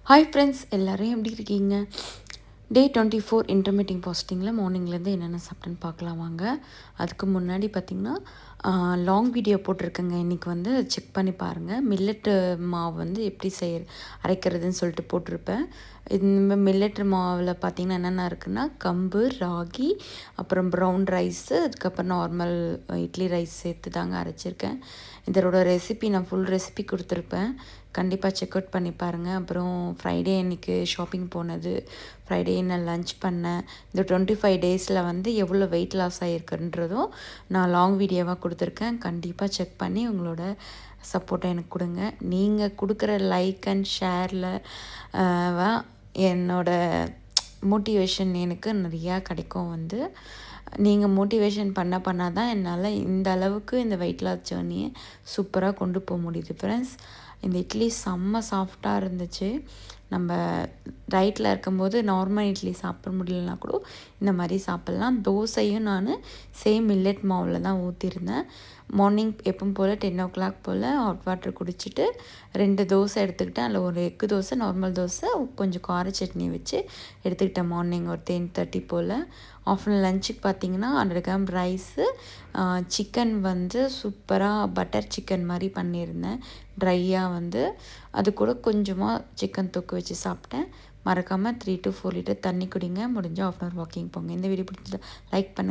Hi friends, எல்லோரும் எப்படி இருக்கீங்க? டே 24 இன்டர்மீட்டிங் ஃபாஸ்டிங்கில் மார்னிங்லேருந்து என்னென்ன சாப்பிட்டேன்னு பார்க்கலாம் வாங்க. அதுக்கு முன்னாடி பார்த்திங்கன்னா லாங் வீடியோ போட்டிருக்கேங்க. இன்றைக்கி வந்து செக் பண்ணி பாருங்கள். மில்லட்டு மாவு வந்து எப்படி அரைக்கிறதுன்னு சொல்லிட்டு போட்டிருப்பேன். இந்த மில்லட் மாவில் பார்த்திங்கன்னா என்னென்ன இருக்குன்னா கம்பு, ராகி, அப்புறம் ப்ரௌன் ரைஸு, அதுக்கப்புறம் நார்மல் இட்லி ரைஸ் சேர்த்து தாங்க அரைச்சிருக்கேன். இதோட ரெசிபி நான் ஃபுல் ரெசிபி கொடுத்துருப்பேன். கண்டிப்பாக செக் அவுட் பண்ணி பாருங்கள். அப்புறம் ஃப்ரைடே அன்றைக்கி ஷாப்பிங் போனது, ஃப்ரைடே நான் லன்ச் பண்ணேன். இந்த 25 டேஸில் வந்து எவ்வளோ வெயிட் லாஸ் ஆகிருக்குன்றதும் நான் லாங் வீடியோவாக கொடுத்துருக்கேன். கண்டிப்பாக செக் பண்ணி உங்களோட சப்போர்ட்டை எனக்கு கொடுங்க. நீங்கள் கொடுக்குற லைக் அண்ட் ஷேரில் என்னோட மோட்டிவேஷன் எனக்கு நிறையா கிடைக்கும். வந்து நீங்கள் மோட்டிவேஷன் பண்ண தான் என்னால் இந்த அளவுக்கு இந்த வெயிட் லாஸ் ஜேர்னியை சூப்பராக கொண்டு போக முடியுது ஃப்ரெண்ட்ஸ். இந்த இட்லி செம்ம சாஃப்டாக இருந்துச்சு. நம்ம டயட்டில் இருக்கும்போது நார்மல் இட்லி சாப்பிட முடியலனா கூட இந்த மாதிரி சாப்பிட்லாம். தோசையும் நான் சேம் மில்லட் மாவில் தான் ஊற்றிருந்தேன். மார்னிங் எப்பவும் போல் 10 o'clock போல் ஹாட் வாட்டர் குடிச்சிட்டு 2 தோசை எடுத்துக்கிட்டேன். அதில் ஒரு எக்கு தோசை, நார்மல் தோசை, கொஞ்சம் கார சட்னி வச்சு எடுத்துக்கிட்டேன். மார்னிங் ஒரு 10:30 போல். ஆஃப்டர்நூன் லஞ்சுக்கு பார்த்திங்கன்னா 100 கிராம் ரைஸு, சிக்கன் வந்து சூப்பராக பட்டர் சிக்கன் மாதிரி பண்ணியிருந்தேன் ட்ரையாக. வந்து அது கூட கொஞ்சமாக சிக்கன் தொக்கு வச்சு சாப்பிட்டேன். மறக்காமல் 3 to 4 லிட்டர் தண்ணி குடிங்க. முடிஞ்சால் 1/2 hour வாக்கிங் போங்க. இந்த வீடியோ பிடிச்சது லைக் பண்ணுங்கள்.